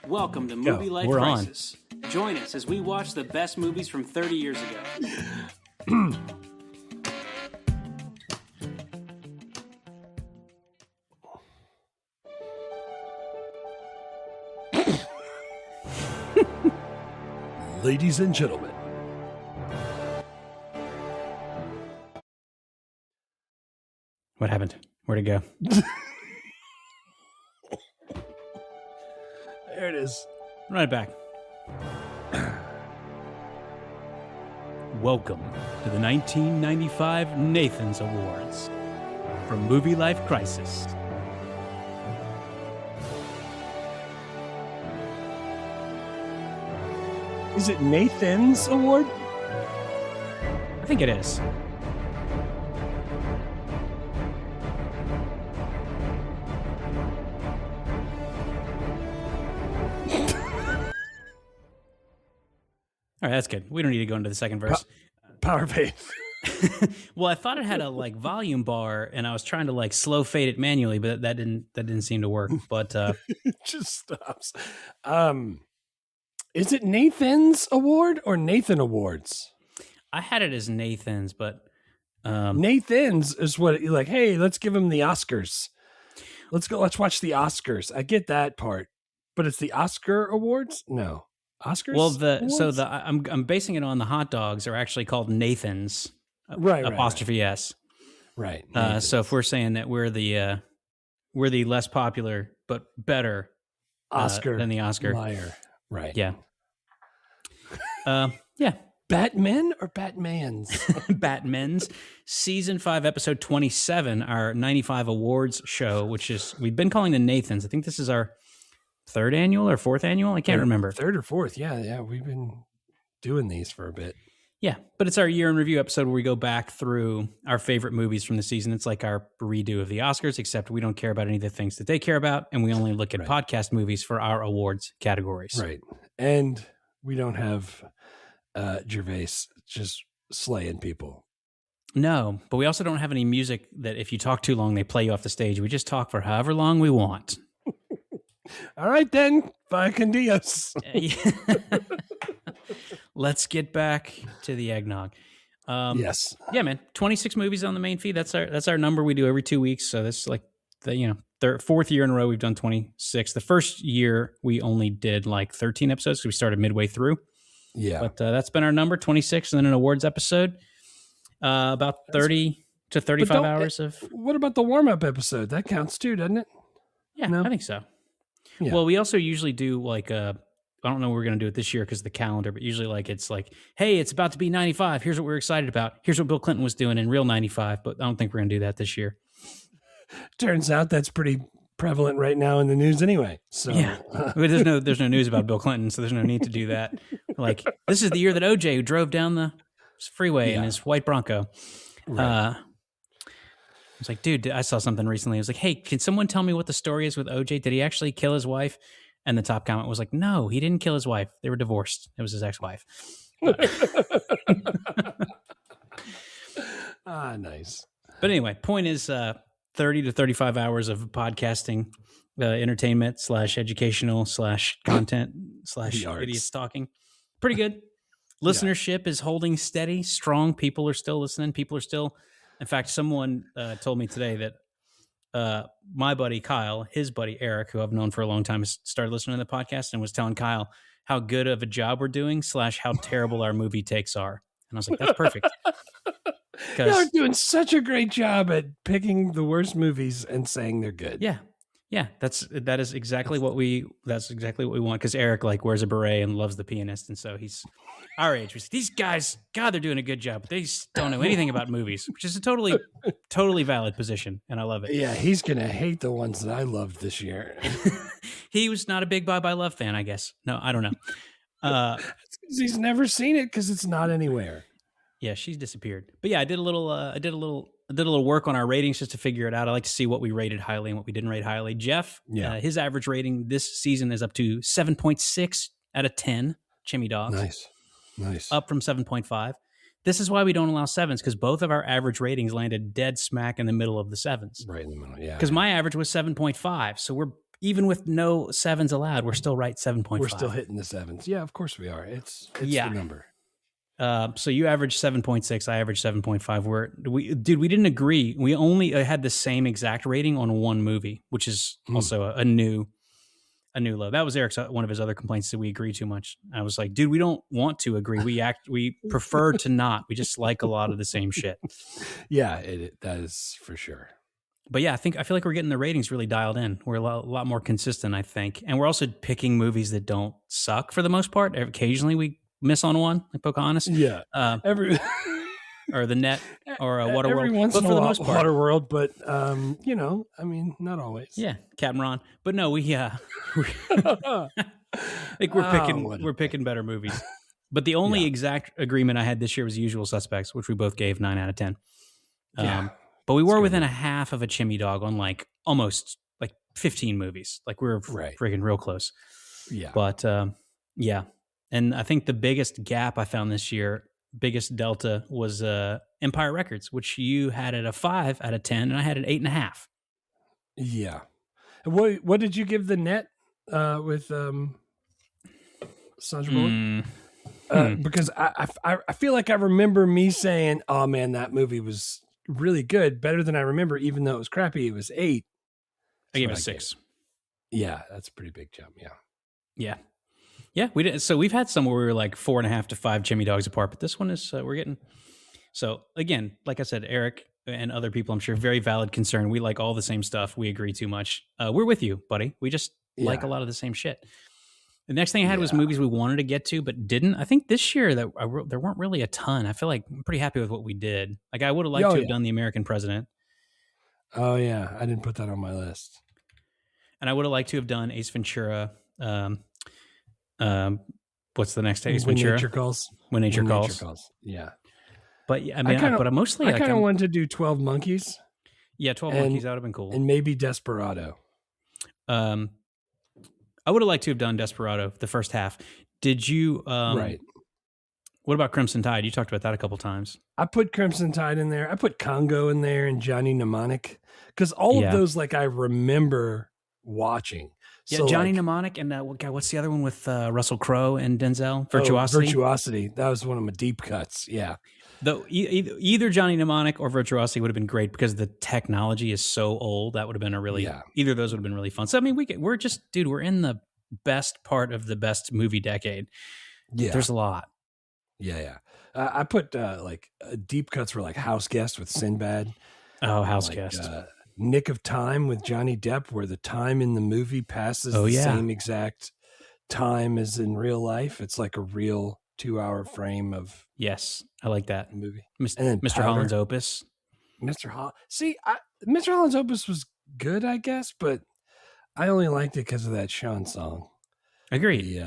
Welcome to Movie Life we're Crisis. Join us as we watch the best movies from 30 years ago. Ladies and gentlemen. What happened? Where'd it go? There it is. Right back. Welcome to the 1995 Nathan's Awards from Movie Life Crisis. Is it Nathan's Award? I think it is. All right, that's good. We don't need to go into the second verse. Power Pave. Well, I thought it had a volume bar, and I was trying to slow fade it manually, but that didn't seem to work. But It just stops. Is it Nathan's Award or Nathan Awards? I had it as Nathan's, but Nathan's is what you're like, hey, let's give him the Oscars. Let's watch the Oscars. I get that part. But it's the Oscar Awards? No. Oscars? Well, I'm basing it on the hot dogs are actually called Nathan's, right, apostrophe right. S. Right. So if we're saying that we're the less popular but better Oscar than the Oscar, liar. Right. Yeah. Yeah. Batmen or Batmans? Batmen's season 5, episode 27, our 95 awards show, which is we've been calling the Nathans. I think this is our third annual or fourth annual. I can't remember. Third or fourth. Yeah. We've been doing these for a bit. Yeah, but it's our year in review episode where we go back through our favorite movies from the season. It's like our redo of the Oscars, except we don't care about any of the things that they care about, and we only look at podcast movies for our awards categories. Right. And we don't have Gervais just slaying people. No, but we also don't have any music that if you talk too long, they play you off the stage. We just talk for however long we want. All right, then. Bye, con Dios. Let's get back to the eggnog. Yes. Yeah, man. 26 movies on the main feed. That's our number we do every 2 weeks. So that's like the fourth year in a row we've done 26. The first year we only did 13 episodes because we started midway through. Yeah. But that's been our number, 26, and then an awards episode. About 30 to 35 hours of. What about the warm-up episode? That counts too, doesn't it? Yeah, No? I think so. Yeah. Well, we also usually do I don't know what we're going to do it this year because of the calendar, but usually it's hey, it's about to be 95. Here's what we're excited about. Here's what Bill Clinton was doing in real 95, but I don't think we're going to do that this year. Turns out that's pretty prevalent right now in the news anyway. So yeah, there's no news about Bill Clinton, so there's no need to do that. This is the year that OJ, who drove down the freeway in his white Bronco. Right. I was like, dude, I saw something recently. I was like, hey, can someone tell me what the story is with OJ? Did he actually kill his wife? And the top comment was like, no, he didn't kill his wife. They were divorced. It was his ex-wife. Nice. But anyway, point is 30 to 35 hours of podcasting, entertainment / educational / content / idiots talking. Pretty good. Listenership is holding steady, strong. People are still listening. People are still, in fact, someone told me today that my buddy Kyle, his buddy Eric, who I've known for a long time, has started listening to the podcast and was telling Kyle how good of a job we're doing / how terrible our movie takes are. And I was like, that's perfect. You're doing such a great job at picking the worst movies and saying they're good. Yeah. Yeah, that is exactly what we want because Eric wears a beret and loves the pianist, and so he's our age. These guys, God, they're doing a good job, but they just don't know anything about movies, which is a totally valid position, and I love it. Yeah, he's gonna hate the ones that I loved this year. He was not a big Bye Bye Love fan, I guess. No, I don't know. He's never seen it because it's not anywhere. Yeah, she's disappeared. But yeah, I did a little work on our ratings just to figure it out. I like to see what we rated highly and what we didn't rate highly. Jeff, his average rating this season is up to 7.6 out of 10 Chimmy Dogs. Nice. Up from 7.5. This is why we don't allow sevens, because both of our average ratings landed dead smack in the middle of the sevens. Right in the middle, yeah. Because my average was 7.5, so we're even with no sevens allowed, we're still right 7.5. We're still hitting the sevens. Yeah, of course we are. It's the number. So you averaged 7.6. I averaged 7.5. We didn't agree. We only had the same exact rating on one movie, which is also a new low. That was Eric's one of his other complaints, that we agree too much. I was like, dude, we don't want to agree. We prefer to not. We just like a lot of the same shit. Yeah, that is for sure. But yeah, I feel like we're getting the ratings really dialed in. We're a lot more consistent, I think, and we're also picking movies that don't suck for the most part. Occasionally, we miss on one, like Pocahontas. Yeah, or The Net, or Waterworld. Every once but in for a the while, most part, Waterworld. But not always. Yeah, Captain Ron. But no, I think we're picking better movies. But the only exact agreement I had this year was The Usual Suspects, which we both gave 9 out of 10. But we were within a half of a chimney dog on almost 15 movies. We were friggin' real close. Yeah. But yeah. And I think the biggest gap I found this year, biggest delta, was Empire Records, which you had at a 5 out of 10, and I had an 8.5. Yeah. What did you give The Net with Sandra Bullock? Because I feel like I remember me saying, "Oh man, that movie was really good, better than I remember, even though it was crappy." It was 8. I gave it a 6. Yeah, that's a pretty big jump. Yeah, we did. So we've had some where we were 4.5 to 5 chimney dogs apart, but this one is we're getting. So again, like I said, Eric and other people, I'm sure, very valid concern. We like all the same stuff. We agree too much. We're with you, buddy. We just like a lot of the same shit. The next thing I had was movies we wanted to get to but didn't. I think this year there weren't really a ton. I feel like I'm pretty happy with what we did. I would have liked to have done The American President. Oh yeah, I didn't put that on my list. And I would have liked to have done Ace Ventura. What's the next Ace Ventura? When Nature Calls. When Nature Calls. Yeah. But I mean, I kind of wanted to do 12 Monkeys. Yeah, 12 Monkeys, that would have been cool. And maybe Desperado. I would have liked to have done Desperado, the first half. Did you? Right. What about Crimson Tide? You talked about that a couple times. I put Crimson Tide in there. I put Congo in there and Johnny Mnemonic, because all of those I remember watching. Yeah, so Johnny Mnemonic and what's the other one with Russell Crowe and Denzel? Virtuosity. Virtuosity. That was one of my deep cuts. Yeah. Though either Johnny Mnemonic or Virtuosity would have been great because the technology is so old. That would have been either of those would have been really fun. So I mean, we're in the best part of the best movie decade. Yeah, there's a lot. Yeah. I put deep cuts were House Guest with Sinbad. Oh, House Guest. Nick of Time with Johnny Depp, where the time in the movie passes same exact time as in real life. It's like a real 2-hour frame of. Yes, I like that movie. And then Mr. Holland's Opus. Mr. Holland's Opus was good, I guess, but I only liked it because of that Sean song. Agreed.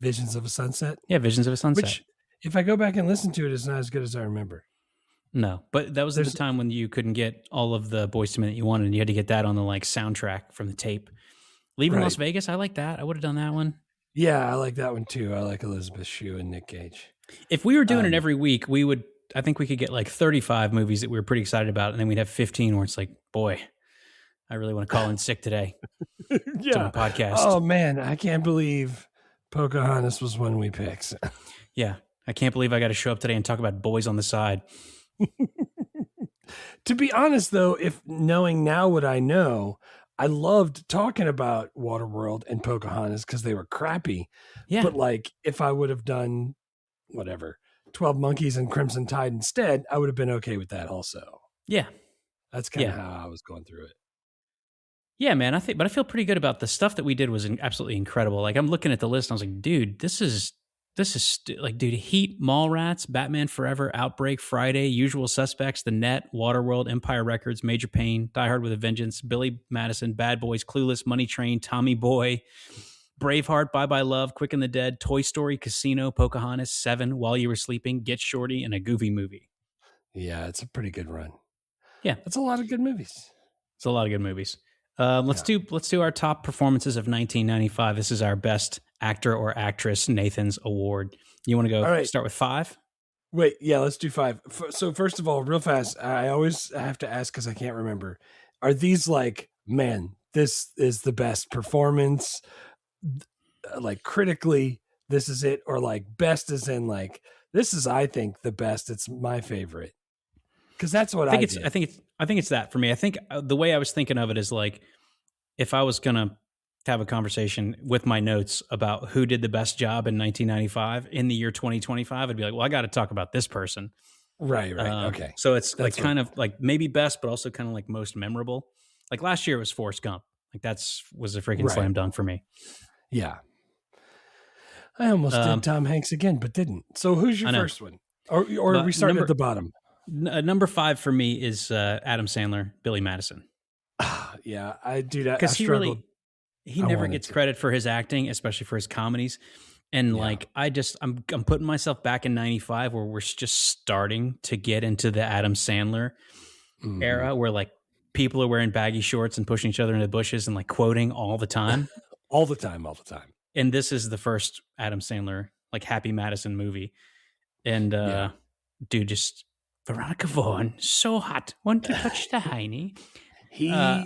Visions of a Sunset. Yeah, Visions of a Sunset. Which, if I go back and listen to it, it's not as good as I remember. No, but that was the time when you couldn't get all of the Boyz II Men that you wanted, and you had to get that on the soundtrack from the tape. Leaving Las Vegas, I like that. I would have done that one. Yeah, I like that one too. I like Elizabeth Shue and Nick Cage. If we were doing it every week, I think we could get 35 movies that we were pretty excited about, and then we'd have 15 where it's boy, I really want to call in sick today. To my podcast. Oh man, I can't believe Pocahontas was one we picked. Yeah, I can't believe I got to show up today and talk about Boys on the Side. To be honest, though, if knowing now what I know, I loved talking about Waterworld and Pocahontas because they were crappy. Yeah. But if I would have done 12 Monkeys and Crimson Tide instead, I would have been okay with that also. Yeah. That's kind of how I was going through it. Yeah, man. I feel pretty good about the stuff that we did was absolutely incredible. I'm looking at the list and I was like, dude, this is Heat, Mallrats, Batman Forever, Outbreak, Friday, Usual Suspects, The Net, Waterworld, Empire Records, Major Payne, Die Hard with a Vengeance, Billy Madison, Bad Boys, Clueless, Money Train, Tommy Boy, Braveheart, Bye Bye Love, Quick and the Dead, Toy Story, Casino, Pocahontas, Seven, While You Were Sleeping, Get Shorty, and a Goofy Movie. Yeah, it's a pretty good run. Yeah, that's a lot of good movies. It's a lot of good movies. Let's do our top performances of 1995. This is our best actor or actress Nathan's Award. You want to go start with 5? Wait, yeah, let's do 5. So first of all, real fast, I always have to ask because I can't remember. Are these this this is the best performance, like critically, this is it, or like best is in like this is, I think, the best. It's my favorite because that's what I did. I think it's that for me. I think the way I was thinking of it is like if I was gonna have a conversation with my notes about who did the best job in 1995 in the year 2025, I'd be like, well, I got to talk about this person. Right. Okay. So it's That's like kind of like maybe best, but also kind of like most memorable. Like last year it was Forrest Gump. Like was a freaking slam dunk for me. Yeah. I almost did Tom Hanks again, but didn't. So who's your first one? Or are we starting at the bottom? Number 5 for me is Adam Sandler, Billy Madison. Yeah, I do that because he never gets credit for his acting, especially for his comedies. And like I'm putting myself back in 95 where we're just starting to get into the Adam Sandler era where like people are wearing baggy shorts and pushing each other into the bushes and like quoting all the time. all the time. And this is the first Adam Sandler like Happy Madison movie. And dude, just Veronica Vaughn, so hot. Want to touch the hiney?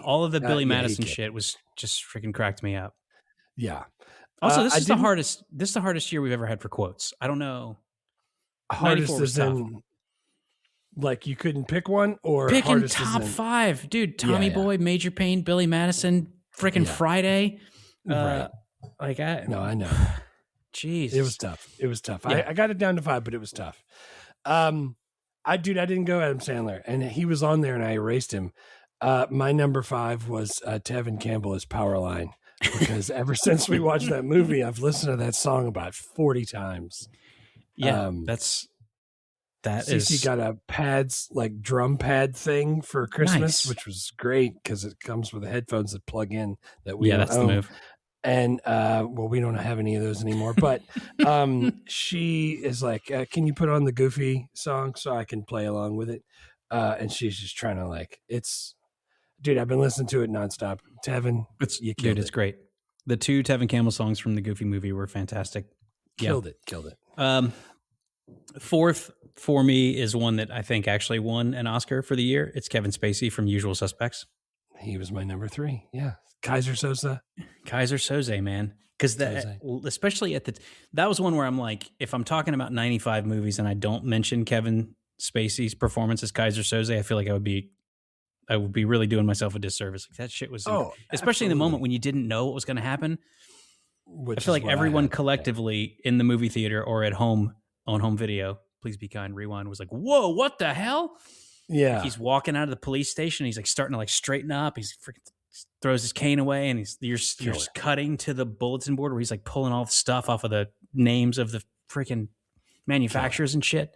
All of the Billy Madison shit was just freaking cracked me up. Yeah. Also, this is the hardest year we've ever had for quotes. I don't know. Hardest is in like you couldn't pick one, or picking top 5, dude. Tommy Boy, Major Payne, Billy Madison, freaking Friday. Right. Like I know. Jeez, it was tough. Yeah. I got it down to 5, but it was tough. I didn't go Adam Sandler, and he was on there, and I erased him. My number 5 was Tevin Campbell as Powerline, because ever since we watched that movie, I've listened to that song about 40 times. Yeah, Cece got a drum pad thing for Christmas, which was great because it comes with the headphones that plug in that we that's own. the move. And we don't have any of those anymore. But she is like, "Can you put on the Goofy song so I can play along with it?" And she's just trying to dude, I've been listening to it nonstop. Tevin, it's great. The 2 Tevin Campbell songs from the Goofy movie were fantastic. Killed it. 4th for me is one that I think actually won an Oscar for the year. It's Kevin Spacey from Usual Suspects. He was my number 3. Yeah. Kaiser Soze, man. Because especially that was one where I'm like, if I'm talking about 95 movies and I don't mention Kevin Spacey's performance as Kaiser Soze, I feel like I would be really doing myself a disservice. Like that shit was, especially in the moment when you didn't know what was going to happen. I feel like everyone collectively in the movie theater or at home on home video, Please Be Kind, Rewind, was like, whoa, what the hell? Yeah. Like he's walking out of the police station. He's like starting to like straighten up. He's freaking throws his cane away, and you're cutting to the bulletin board where he's like pulling all the stuff off of the names of the freaking manufacturers and shit.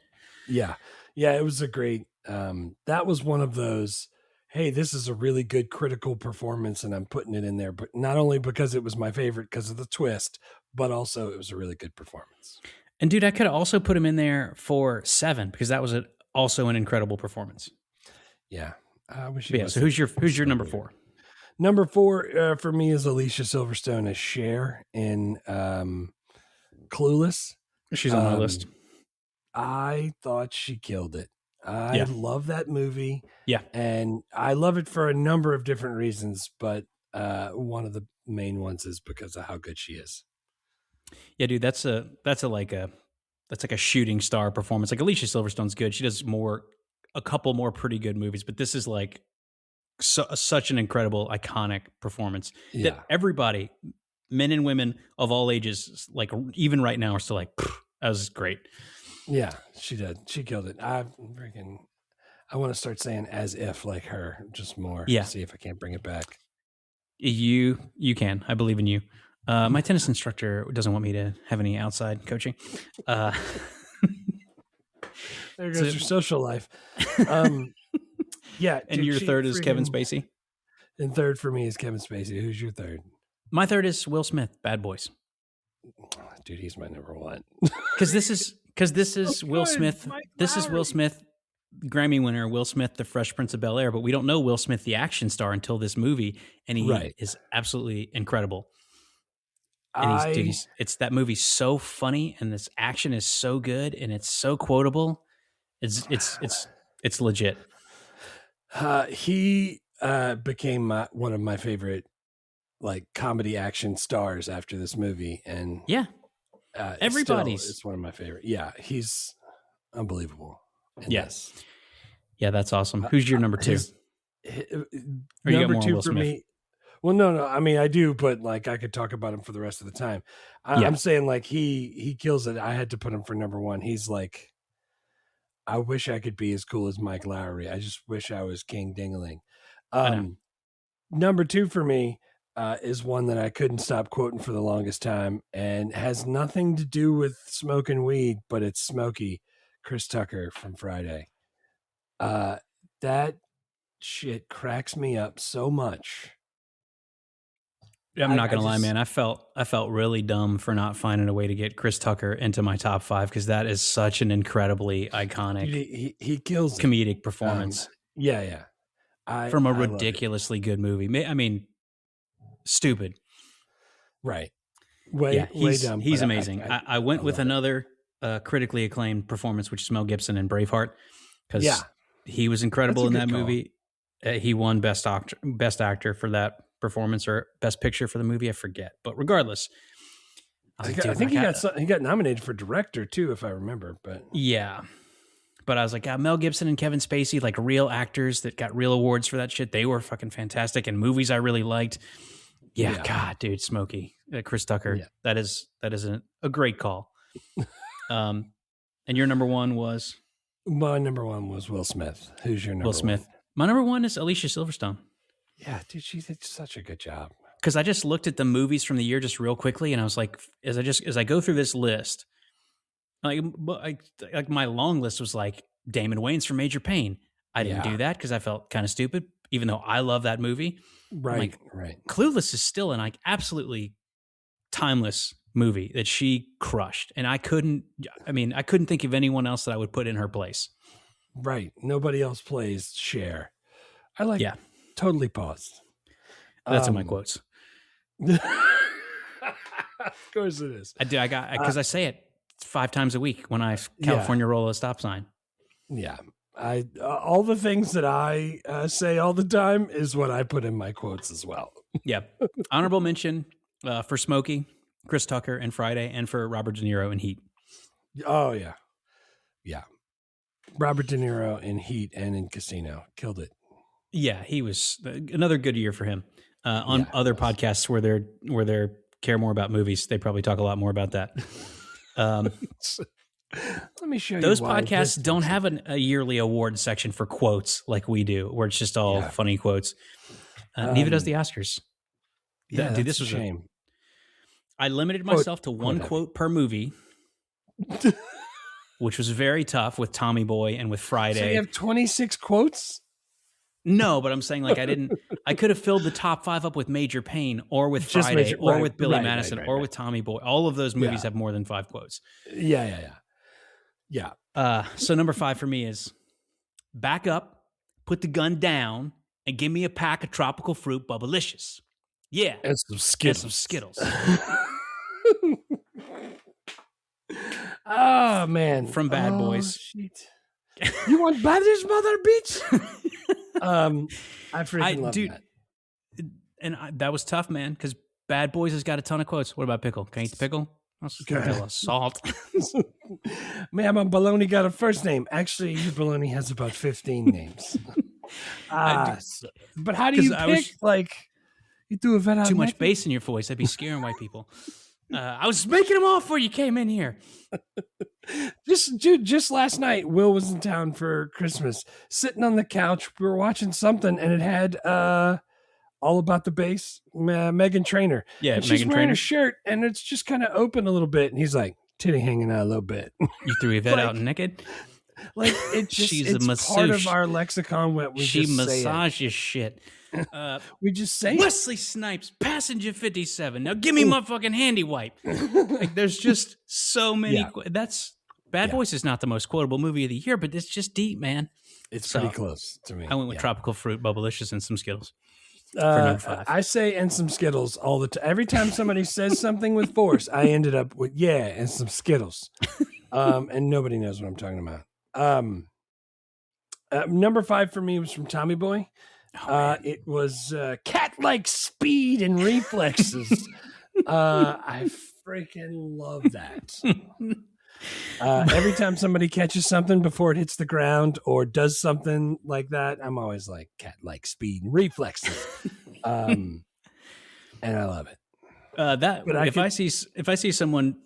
Yeah. Yeah. It was a great, that was one of those, hey, this is a really good critical performance and I'm putting it in there, but not only because it was my favorite because of the twist, but also it was a really good performance. And dude, I could also put him in there for 7 because that was also an incredible performance. Yeah. I wish. So who's your number 4? Number 4 for me is Alicia Silverstone as Cher in Clueless. She's on my list. I thought she killed it. I love that movie. Yeah. And I love it for a number of different reasons, but one of the main ones is because of how good she is. Yeah, dude, that's like a shooting star performance. Like Alicia Silverstone's good. She does a couple more pretty good movies, but this is like such an incredible, iconic performance that everybody, men and women of all ages, like even right now, are still like, that was great. Yeah, she did. She killed it. I want to start saying as if like her, just more. Yeah. See if I can't bring it back. You can. I believe in you. My tennis instructor doesn't want me to have any outside coaching. There goes your social life. Yeah. And your third is Kevin Spacey? And third for me is Kevin Spacey. Who's your third? My third is Will Smith, Bad Boys. Dude, he's my number 1. Because this is Will Smith. This is Will Smith, Grammy winner, Will Smith, the Fresh Prince of Bel-Air. But we don't know Will Smith, the action star, until this movie. And he is absolutely incredible. And it's that movie's so funny, and this action is so good, and it's so quotable. It's legit. He became one of my favorite like comedy action stars after this movie, and Yeah, everybody's. It's one of my favorite. Yeah, he's unbelievable. Yes, yeah, that's awesome. Who's your number two? Or number two for me. Well, no. I mean, I do, but like I could talk about him for the rest of the time. I'm saying like he kills it. I had to put him for number one. He's like, I wish I could be as cool as Mike Lowry. I just wish I was King Dingaling. Number two for me is one that I couldn't stop quoting for the longest time, and has nothing to do with smoking weed, but it's Smokey, Chris Tucker from Friday. That shit cracks me up so much. I'm not gonna lie, man. I felt really dumb for not finding a way to get Chris Tucker into my top five, because that is such an incredibly iconic, he kills comedic performance. Yeah. From a ridiculously good movie. I mean, stupid. Right. Way dumb. He's amazing. I went with another critically acclaimed performance, which is Mel Gibson in Braveheart, because he was incredible in that movie. He won best actor for that performance, or best picture for the movie. I forget, but regardless, I think he got nominated for director too, if I remember. But yeah, but I was like, Mel Gibson and Kevin Spacey, like real actors that got real awards for that shit. They were fucking fantastic, and movies I really liked. Yeah. God, dude, Smokey, Chris Tucker. Yeah. That is a great call. And your number one was? My number one was Will Smith. Who's your number? Will Smith. One? My number one is Alicia Silverstone. Yeah, dude, she did such a good job. Because I just looked at the movies from the year just real quickly, and I was like, as I go through this list, like my long list was like Damon Wayans for Major Payne. I didn't do that because I felt kind of stupid, even though I love that movie. Right. Clueless is still an like absolutely timeless movie that she crushed, and I couldn't think of anyone else that I would put in her place. Right. Nobody else plays Cher. I like. Yeah. Totally paused. That's in my quotes. Of course it is. I do. I got because I say it 5 times a week when I California roll a stop sign. Yeah. All the things that I say all the time is what I put in my quotes as well. Yeah. Honorable mention for Smokey, Chris Tucker in Friday, and for Robert De Niro in Heat. Oh, yeah. Yeah. Robert De Niro in Heat and in Casino. Killed it. Yeah, he was another good year for him. On other podcasts where they care more about movies, they probably talk a lot more about that. Let me show you. Those podcasts don't have a yearly award section for quotes like we do, where it's just all funny quotes. Neither does the Oscars. Yeah, dude, this was a shame. I limited myself to one quote per movie, which was very tough with Tommy Boy and with Friday. So you have 26 quotes? No, but I'm saying like I could have filled the top 5 up with Major Payne or with Friday or with Billy Madison or with Tommy Boy. All of those movies have more than 5 quotes. Yeah. So number 5 for me is back up, put the gun down, and give me a pack of tropical fruit Bubblicious. Yeah. And some Skittles. Oh, man. From Bad Boys. Shit. You want Badger's mother, bitch? I freaking love that. And that was tough, man, because Bad Boys has got a ton of quotes. What about pickle? Can I eat the pickle? Salt. Man, my baloney got a first name. Actually, your baloney has about 15 names. But how do you pick? You do a vet too much bass in your voice. That'd be scaring white people. I was making them all before you came in here. Just last night, Will was in town for Christmas, sitting on the couch. We were watching something, and it had All About the Bass, Meghan Trainor. Yeah, and she's wearing a shirt, and it's just kind of open a little bit. And he's like, titty hanging out a little bit. You threw Yvette out naked? Like, it's just She's a masseuse. Part of our lexicon. She massages shit. We just say Wesley Snipes, passenger 57. Now give me my fucking handy wipe. Like, there's just so many. That's Bad Boys is not the most quotable movie of the year, but it's just deep, man. It's pretty close to me. I went with tropical fruit, Bubblicious, and some Skittles. For number 5. I say and some Skittles all the time. Every time somebody says something with force, I ended up with and some Skittles. And nobody knows what I'm talking about. Number 5 for me was from Tommy Boy. It was cat-like speed and reflexes. I freaking love that. Every time somebody catches something before it hits the ground or does something like that, I'm always like, cat-like speed and reflexes. And I love it. If I see someone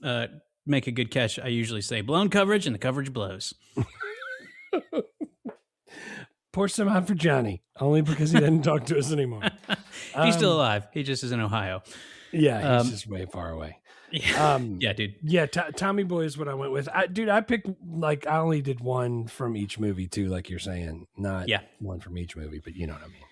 make a good catch, I usually say blown coverage, and the coverage blows. Pour some out for Johnny, only because he didn't talk to us anymore. He's still alive. He just is in Ohio. Yeah, he's just way far away. Yeah, yeah, dude. Yeah, Tommy Boy is what I went with. I picked, like, I only did one from each movie too, like you're saying, not one from each movie, but you know what I mean.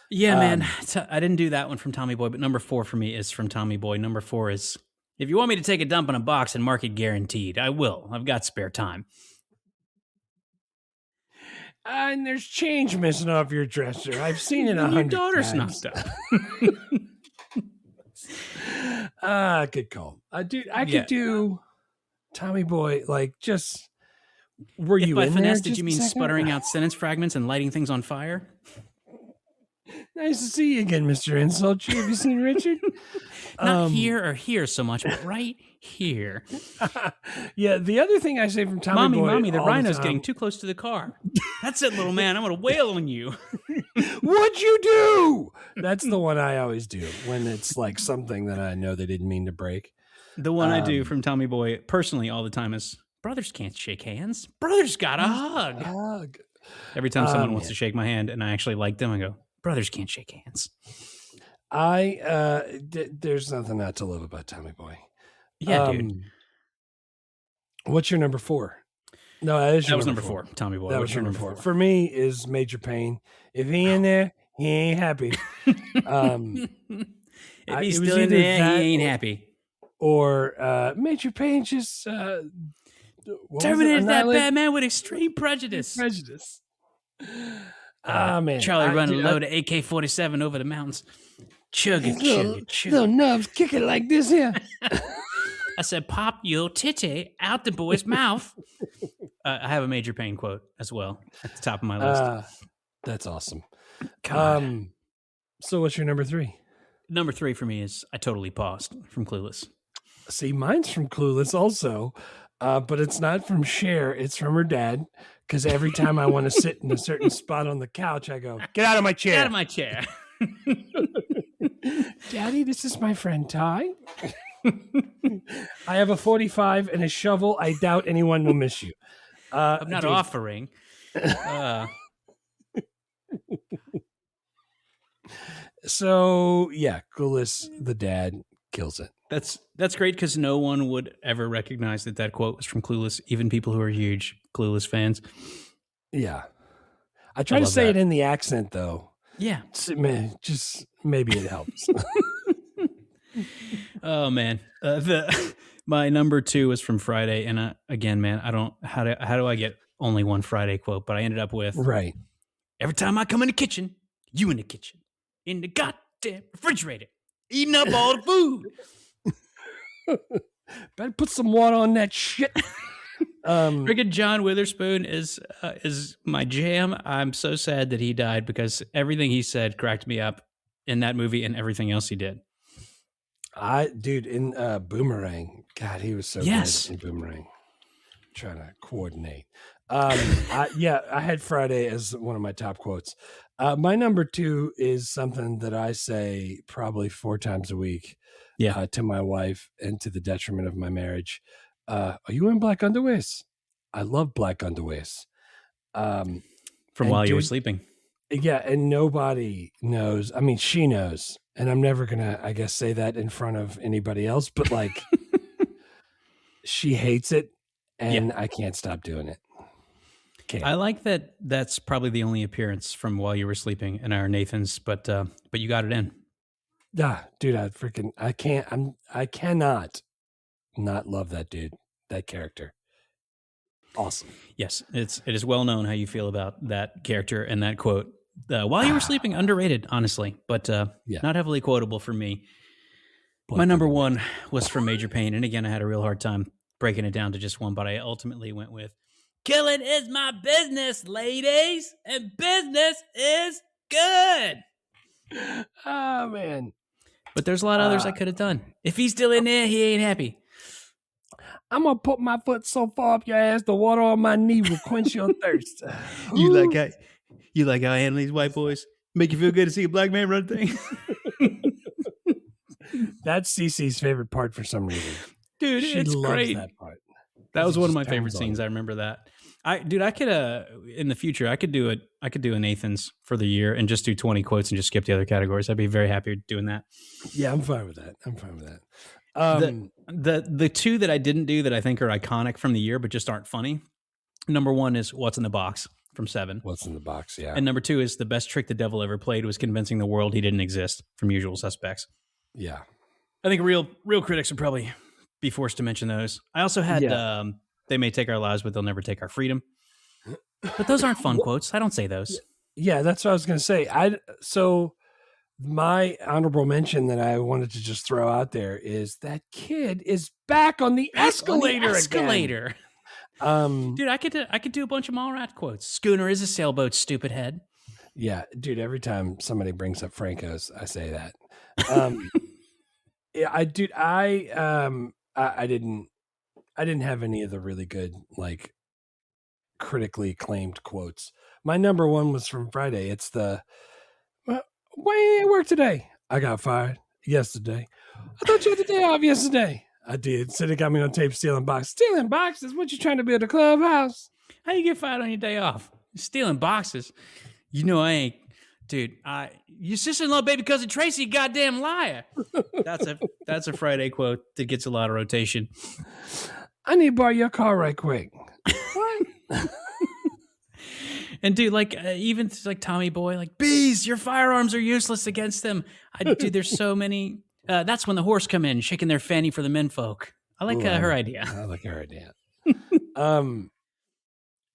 Yeah, man. I didn't do that one from Tommy Boy, but number 4 for me is from Tommy Boy. Number 4 is, if you want me to take a dump in a box and mark it guaranteed, I will. I've got spare time. And there's change missing off your dresser. I've seen it 100 Your daughter's times. knocked up. Good call. Dude, I could do Tommy Boy, like, just, were you by in finesse, there? did you mean sputtering out sentence fragments and lighting things on fire? Nice to see you again, Mr. Insult. Have you seen Richard? Not here or here so much, but right here. Yeah, the other thing I say from Tommy Boy, Mommy, the rhino's getting too close to the car. That's it, little man. I'm going to wail on you. What'd you do? That's the one I always do when it's like something that I know they didn't mean to break. The one I do from Tommy Boy personally all the time is, brothers can't shake hands. Brothers got a hug. Every time someone wants to shake my hand and I actually like them, I go, brothers can't shake hands. There's nothing not to love about Tommy Boy. Yeah, dude. What's your number 4? No, that was number 4. Tommy Boy. That was your number 4. For me is Major Payne. If he in there, he ain't happy. If he's still in there, he ain't happy. Or Major Payne just terminated that bad man with extreme prejudice. Man, Charlie running low to AK-47 over the mountains. Chug it. Little nubs kick it like this here. I said, pop your titty out the boy's mouth. I have a Major Payne quote as well at the top of my list. That's awesome. God. So what's your number 3? Number 3 for me is I Totally Paused from Clueless. See, mine's from Clueless also, but it's not from Cher. It's from her dad. Because every time I want to sit in a certain spot on the couch, I go, get out of my chair. Get out of my chair. Daddy, this is my friend Ty. I have a 45 and a shovel. I doubt anyone will miss you. I'm not offering. So, yeah, Clueless, the dad, kills it. That's great because no one would ever recognize that quote was from Clueless, even people who are huge Clueless fans. Yeah. I try to say it in the accent, though. Yeah. Just maybe it helps. Oh, man. My number 2 is from Friday. And again, man, how do I get only one Friday quote? But I ended up with, right. Every time I come in the kitchen, you in the kitchen, in the goddamn refrigerator, eating up all the food. Better put some water on that shit. Friggin' John Witherspoon is my jam. I'm so sad that he died because everything he said cracked me up in that movie and everything else he did. Dude, in Boomerang, God, he was so good in Boomerang. Trying to coordinate. I had Friday as one of my top quotes. My number 2 is something that I say probably 4 times a week. Yeah, to my wife and to the detriment of my marriage. Are you in black underwears? I love black underwears. From while you were sleeping. Yeah, and nobody knows. I mean, she knows, and I'm never gonna, I guess, say that in front of anybody else. But like, she hates it, and I can't stop doing it. Can't. I like that. That's probably the only appearance from while you were sleeping in our Nathan's, but you got it in. Dude, I cannot not love that dude, that character. Awesome. Yes, it is well known how you feel about that character and that quote. While you were sleeping, underrated, honestly, but not heavily quotable for me. My number 1 was from Major Payne, and again, I had a real hard time breaking it down to just one, but I ultimately went with, killing is my business, ladies, and business is good. Oh man. But there's a lot of others I could have done. If he's still in there, he ain't happy. I'm gonna put my foot so far up your ass, the water on my knee will quench your thirst. You like how I handle these white boys? Make you feel good to see a black man run things? That's Cece's favorite part for some reason. Dude, She it's loves great. that part. That was It one of just my favorite turns on scenes. it. I remember that. I could in the future I could do a Nathan's for the year and just do 20 quotes and just skip the other categories. I'd be very happy doing that. Yeah, I'm fine with that. The two that I didn't do that I think are iconic from the year but just aren't funny. Number one is What's in the Box from Seven. What's in the Box? Yeah. And number two is the best trick the devil ever played was convincing the world he didn't exist from Usual Suspects. Yeah. I think real critics would probably be forced to mention those. I also had They may take our lives, but they'll never take our freedom. But those aren't fun quotes. I don't say those. Yeah, that's what I was going to say. So my honorable mention that I wanted to just throw out there is that kid is back on the escalator again. Dude, I could do a bunch of Mallrat quotes. Schooner is a sailboat, stupid head. Yeah, dude, every time somebody brings up Franco's, I say that. Yeah, I didn't have any of the really good, like, critically acclaimed quotes. My number one was from Friday. It's the, why you didn't work today? I got fired yesterday. I thought you had the day off yesterday. I did. Said it got me on tape stealing boxes. Stealing boxes? What, you trying to build a clubhouse? How you get fired on your day off? Stealing boxes. You know I ain't. Dude, your sister-in-law, baby cousin Tracy, goddamn liar. That's a Friday quote that gets a lot of rotation. I need to borrow your car right quick. What? And dude, like even like Tommy Boy, like bees, your firearms are useless against them. Dude, there's so many. That's when the horse come in, shaking their fanny for the menfolk. I like her idea. I like her idea.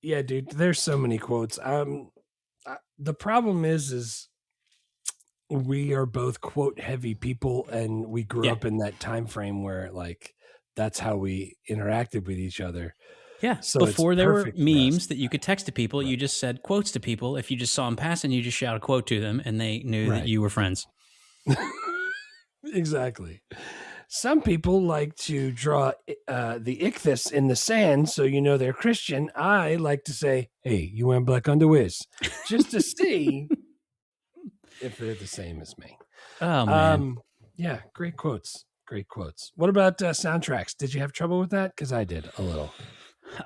Yeah, dude, there's so many quotes. The problem is we are both quote heavy people, and we grew up in that time frame where like that's how we interacted with each other. Yeah. So before there were perfect for us. memes that you could text to people, you just said quotes to people. If you just saw them passing, you just shout a quote to them, and they knew that you were friends. Exactly. Some people like to draw the ichthus in the sand so you know they're Christian. I like to say, hey, you wearing black underwears? Just to see if they're the same as me. Oh, man. Yeah, great quotes. Great quotes. What about soundtracks? Did you have trouble with that? Because I did a little.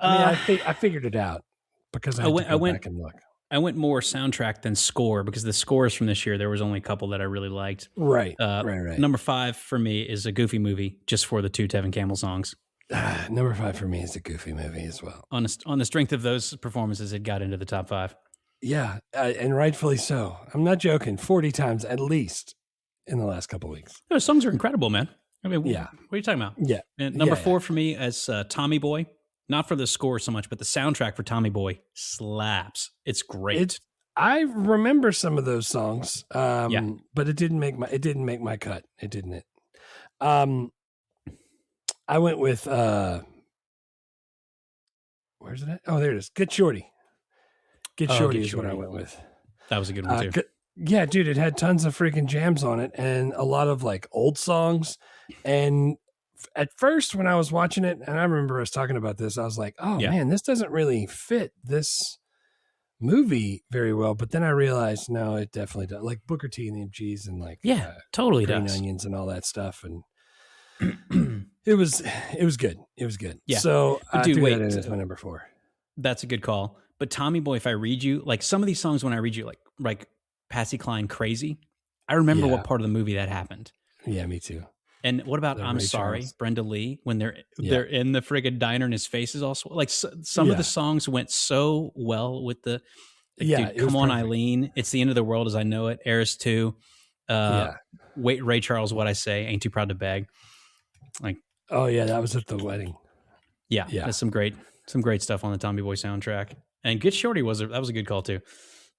I mean, I figured it out because I went back and look. I went more soundtrack than score because the scores from this year, there was only a couple that I really liked. Right. Number 5 for me is a Goofy movie just for the 2 Tevin Campbell songs. Number 5 for me is a Goofy movie as well. On the strength of those performances, it got into the top 5. Yeah, and rightfully so. I'm not joking. 40 times at least in the last couple of weeks. Those songs are incredible, man. I mean, yeah. What are you talking about? Yeah. And number 4 for me is Tommy Boy. Not for the score so much, but the soundtrack for Tommy Boy slaps. It's great. I remember some of those songs, but it didn't make my cut. It didn't. I went with where's it at? Oh, there it is. Get Shorty. Get Shorty is what I went with. That was a good one too. Yeah, dude, it had tons of freaking jams on it and a lot of like old songs. And at first when I was watching it, and I remember us talking about this, I was like, oh man, this doesn't really fit this movie very well. But then I realized, no, it definitely does. Like Booker T and the MGs and like totally Green does. Onions and all that stuff. And it was good. It was good. Yeah. So but dude, wait, that's my number 4. That's a good call. But Tommy Boy, if I read you, like some of these songs when I read you, like Patsy Cline Crazy, I remember what part of the movie that happened. Yeah, me too. And what about I'm Sorry, Charles. Brenda Lee, when they're in the friggin' diner and his face is all like some of the songs went so well with the dude, Come On Eileen, It's the End of the World as I Know It, Eras 2, Wait Ray Charles, What I Say, Ain't Too Proud to Beg. Like, oh yeah, that was at the wedding. Yeah. That's some great stuff on the Tommy Boy soundtrack. And Get Shorty was a good call too.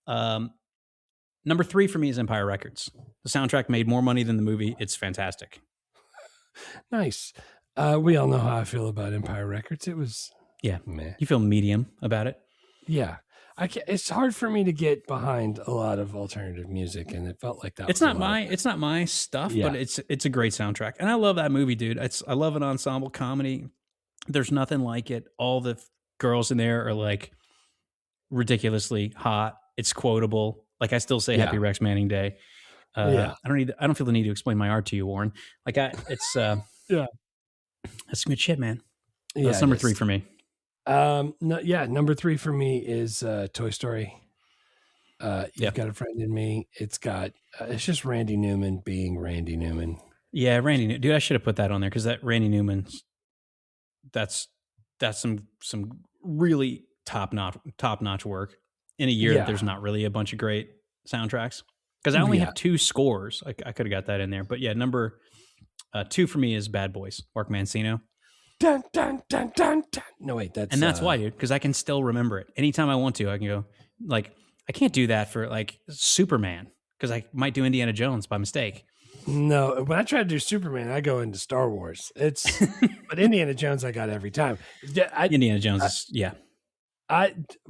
Number 3 for me is Empire Records. The soundtrack made more money than the movie. It's fantastic. Nice. We all know how I feel about Empire Records. It was meh. You feel medium about it. Yeah. I can't, it's hard for me to get behind a lot of alternative music, and it felt like that. It's not my stuff, Yeah. but it's a great soundtrack, and I love that movie, dude. I love an ensemble comedy. There's nothing like it. All the girls in there are like ridiculously hot. It's quotable. Like I still say Happy Rex Manning Day. I don't feel the need to explain my art to you, Warren. Like it's Yeah. That's good shit, man. Yeah, That's number 3 for me. Number 3 for me is Toy Story. You've Got a Friend in Me. It's got it's just Randy Newman being Randy Newman. Yeah, Randy, dude, I should have put that on there because that Randy Newman, that's some really top notch work in a year that there's not really a bunch of great soundtracks. Because I only have 2 scores. I could have got that in there, but yeah, number 2 for me is Bad Boys, Mark Mancino. Dun, dun, dun, dun, dun. No, wait, that's why, dude, because I can still remember it anytime I want to. I can go like I can't do that for like Superman because I might do Indiana Jones by mistake. No, when I try to do Superman, I go into Star Wars. It's but Indiana Jones I got every time. Indiana Jones is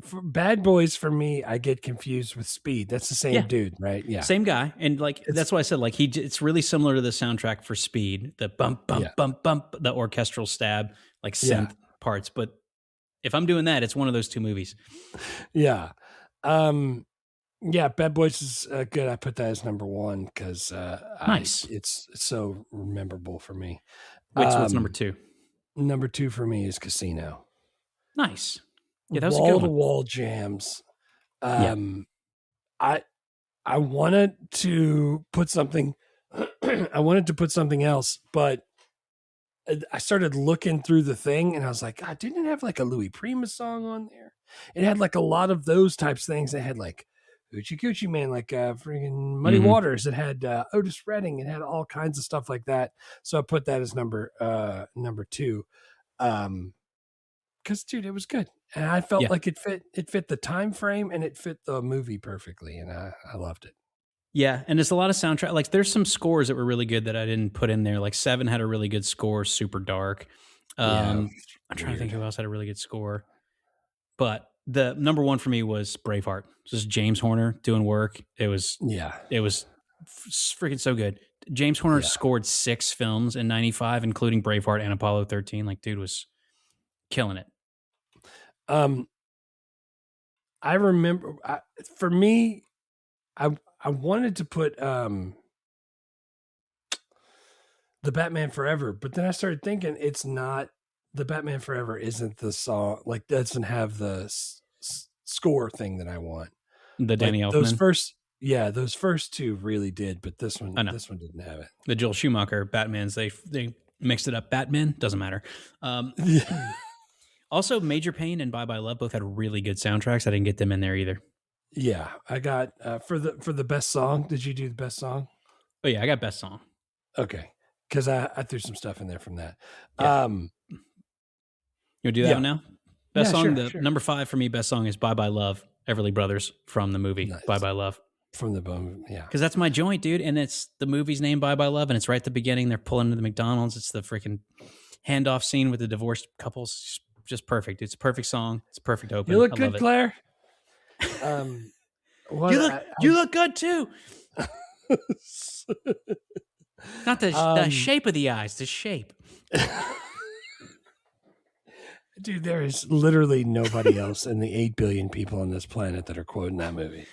for Bad Boys for me, I get confused with Speed. That's the same dude, right? Yeah, same guy, and like that's why I said like it's really similar to the soundtrack for Speed. The bump bump bump, the orchestral stab, like synth parts. But if I'm doing that, it's one of those 2 movies. Yeah, Bad Boys is good. I put that as number 1 because nice. It's so memorable for me. What's number 2? Number 2 for me is Casino. Nice. Yeah, that was a good one. Wall-to-wall jams. I wanted to put something. I wanted to put something else, but I started looking through the thing, and I was like, God, didn't it have like a Louis Prima song on there? It had like a lot of those types of things. It had like Hoochie Coochie Man, like freaking Muddy Waters. It had Otis Redding. It had all kinds of stuff like that. So I put that as number 2. Because dude, it was good, and I felt like it fit the time frame and it fit the movie perfectly, and I loved it. Yeah, and there's a lot of soundtrack. Like there's some scores that were really good that I didn't put in there. Like 7 had a really good score, Super Dark. I'm trying to think who else had a really good score, but the number 1 for me was Braveheart. Just James Horner doing work. It was freaking so good. James Horner scored 6 films in '95, including Braveheart and Apollo 13. Like dude was killing it. I remember for me, I wanted to put the Batman Forever, but then I started thinking it's not the Batman Forever isn't the song, like doesn't have the score thing that I want. The Danny Elfman. Those first 2 really did, but this one didn't have it. The Joel Schumacher Batmans, they mixed it up. Batman doesn't matter. Also, Major Payne and Bye Bye Love both had really good soundtracks. I didn't get them in there either. Yeah, I got for the best song. Did you do the best song? Oh yeah, I got best song. Okay, because I threw some stuff in there from that. Yeah. You do that one now? Best song. Sure. Number 5 for me, best song is Bye Bye Love, Everly Brothers from the movie Bye Bye Love. From the bone, yeah. Because that's my joint, dude, and it's the movie's name Bye Bye Love, and it's right at the beginning. They're pulling into the McDonald's. It's the freaking handoff scene with the divorced couples. Just perfect. It's a perfect song. It's a perfect open. You look good, Claire. You look good too. Not the shape of the eyes, the shape. Dude, there is literally nobody else in the 8 billion people on this planet that are quoting that movie.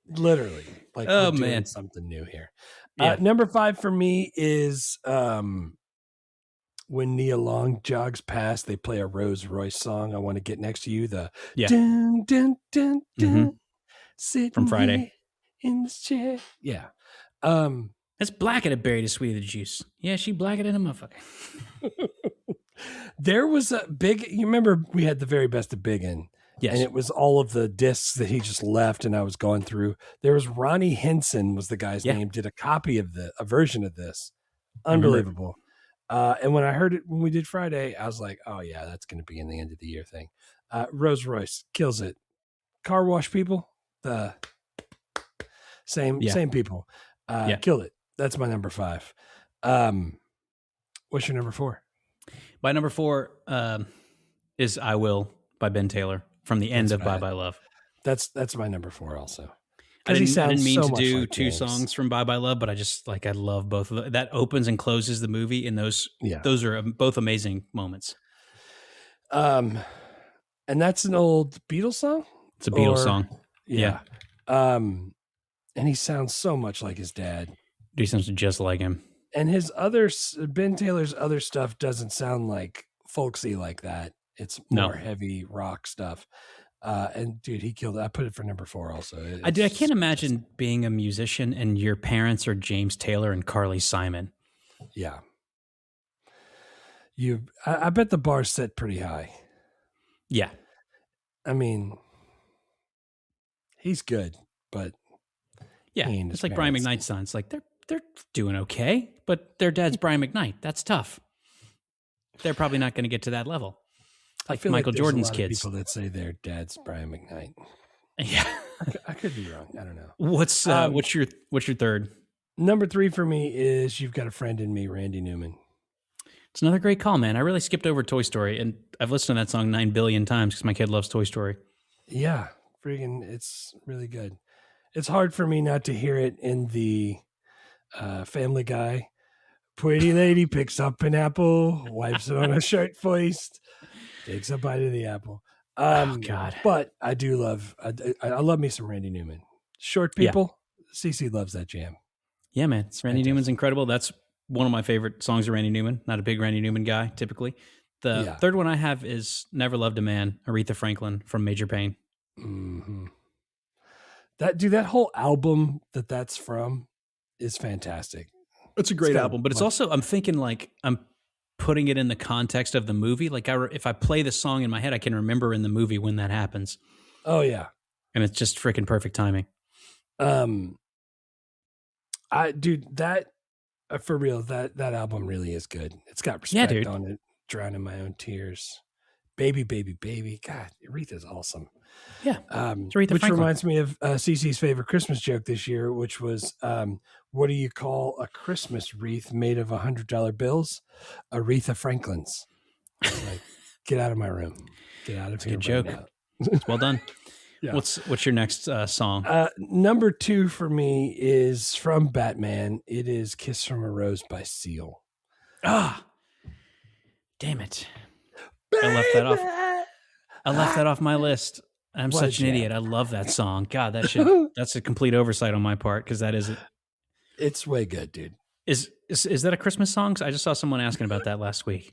Literally. Like, oh we're doing man, something new here. Yeah. Number 5 for me is when Nia Long jogs past, they play a Rose Royce song. I Want to Get Next to You. The dun, dun, dun, dun, from Friday in this chair. Yeah. That's black and a berry to sweet the juice. Yeah, she black it in a motherfucker. There was a big, you remember we had the very best of Biggin. Yes. And it was all of the discs that he just left, and I was going through. There was Ronnie Henson was the guy's name, did a copy of a version of this. Unbelievable. And when I heard it, when we did Friday, I was like, oh yeah, that's going to be in the end of the year thing. Rose Royce kills it. Car wash people, the same people. Kill it. That's my number 5. What's your number 4? My number 4 is I Will by Ben Taylor from the end That's of Bye bad. Bye Love. That's my number 4 also. I Because he didn't sounds mean so to much do like two James. songs from Bye Bye Love, but I just I love both of them. That opens and closes the movie, and those are both amazing moments. And that's an old Beatles song? It's a Beatles song. Yeah. And he sounds so much like his dad. He sounds just like him. And Ben Taylor's other stuff doesn't sound like folksy like that. It's more heavy rock stuff. And dude, he killed it. I put it for number 4 also. I can't imagine being a musician and your parents are James Taylor and Carly Simon. Yeah. I bet the bar's set pretty high. Yeah. I mean, he's good, but yeah, it's like Brian McKnight's son. It's like they're doing okay, but their dad's Brian McKnight. That's tough. They're probably not going to get to that level. Like Michael Jordan's kids. People that say their dad's Brian McKnight. Yeah, I could be wrong. I don't know. What's your third? Number 3 for me is You've Got a Friend in Me, Randy Newman. It's another great call, man. I really skipped over Toy Story, and I've listened to that song 9 billion times because my kid loves Toy Story. Yeah, freaking, it's really good. It's hard for me not to hear it in the Family Guy. Pretty lady picks up an apple, wipes it on her shirt first, takes a bite of the apple. Oh God! But I do love. I love me some Randy Newman. Short People. Yeah. CC loves that jam. Yeah, man. Randy Newman's incredible. That's one of my favorite songs of Randy Newman. Not a big Randy Newman guy, typically. The third one I have is Never Loved a Man, Aretha Franklin from Major Payne. Mm-hmm. That whole album that's from is fantastic. It's a great album, but it's also, I'm thinking I'm putting it in the context of the movie. Like if I play the song in my head, I can remember in the movie when that happens. Oh yeah. And it's just freaking perfect timing. For real, that album really is good. It's got respect on it. Drown in My Own Tears. Baby, Baby, Baby. God, Aretha's awesome. Yeah. Which reminds me of CeCe's favorite Christmas joke this year, which was, what do you call a Christmas wreath made of $100 bills? Aretha Franklin's. Like, get out of my room. Get out of here. Good joke. It's well done. Yeah. What's your next song? Number 2 for me is from Batman. It is Kiss from a Rose by Seal. Damn it. I left that off. I left that off my list. I'm such an idiot. I love that song. God, that's a complete oversight on my part because that is it. It's way good, dude. Is that a Christmas song? I just saw someone asking about that last week.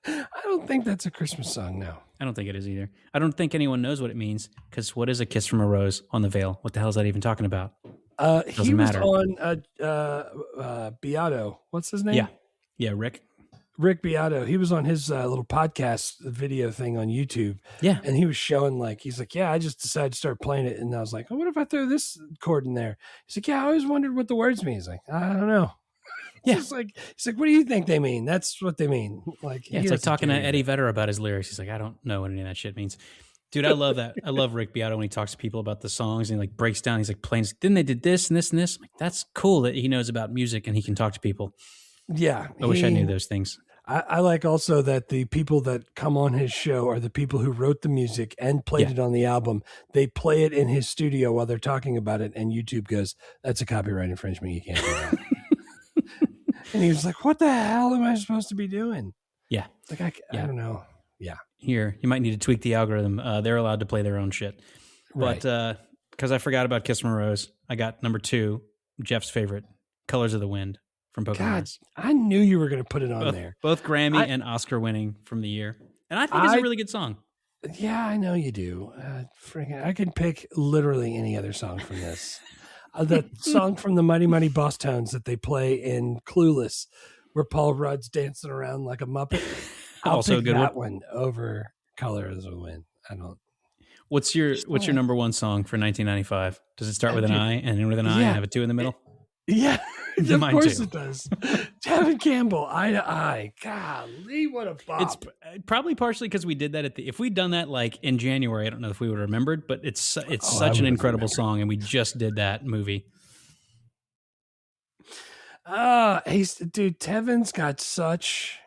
I don't think that's a Christmas song, no. I don't think it is either. I don't think anyone knows what it means because what is a kiss from a rose on the veil? What the hell is that even talking about? He was on Beato. What's his name? Yeah, Rick Beato. He was on his little podcast video thing on YouTube. Yeah. And he was showing he's like, I just decided to start playing it. And I was like, what if I throw this chord in there? He's like, I always wondered what the words mean. He's like, I don't know. Yeah. He's like, what do you think they mean? That's what they mean. It's like talking to Eddie Vedder about his lyrics. He's like, I don't know what any of that shit means. Dude, I love that. I love Rick Beato when he talks to people about the songs and he breaks down. He's like, playing, then they did this and this and this. I'm like, that's cool that he knows about music and he can talk to people. Yeah. I wish I knew those things. I like also that the people that come on his show are the people who wrote the music and played it on the album. They play it in his studio while they're talking about it, and YouTube goes, that's a copyright infringement. You can't do that. And he was like, what the hell am I supposed to be doing? Yeah. I don't know. Yeah. Here, you might need to tweak the algorithm. They're allowed to play their own shit. Right. But because I forgot about Kiss from a Rose, I got number 2, Jeff's favorite, Colors of the Wind. From Pokemon. God, I knew you were going to put it on there. Both Grammy and Oscar winning from the year. And I think it's a really good song. Yeah, I know you do. I can pick literally any other song from this. The song from the Mighty Mighty Boss Tones that they play in Clueless, where Paul Rudd's dancing around like a Muppet. I'll also pick good that one over Colors of the Wind. I don't. What's your number 1 song for 1995? Does it start with an I and end with an I and have a 2 in the middle? Yeah. Of course too. It does. Tevin Campbell, Eye to Eye. Golly, what a bop. It's probably partially because we did that if we'd done that in January, I don't know if we would have remembered, but it's such an incredible song, and we just did that movie. Tevin's got such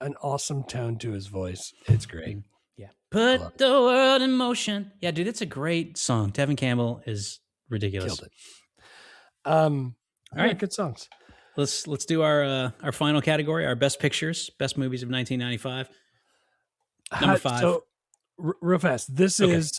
an awesome tone to his voice. It's great. Yeah. love Put the world in motion. Yeah, dude, it's a great song. Tevin Campbell is ridiculous. Killed it. All right. right, good songs. Let's do our final category, our best pictures, best movies of 1995. Number 5. So, real fast. This is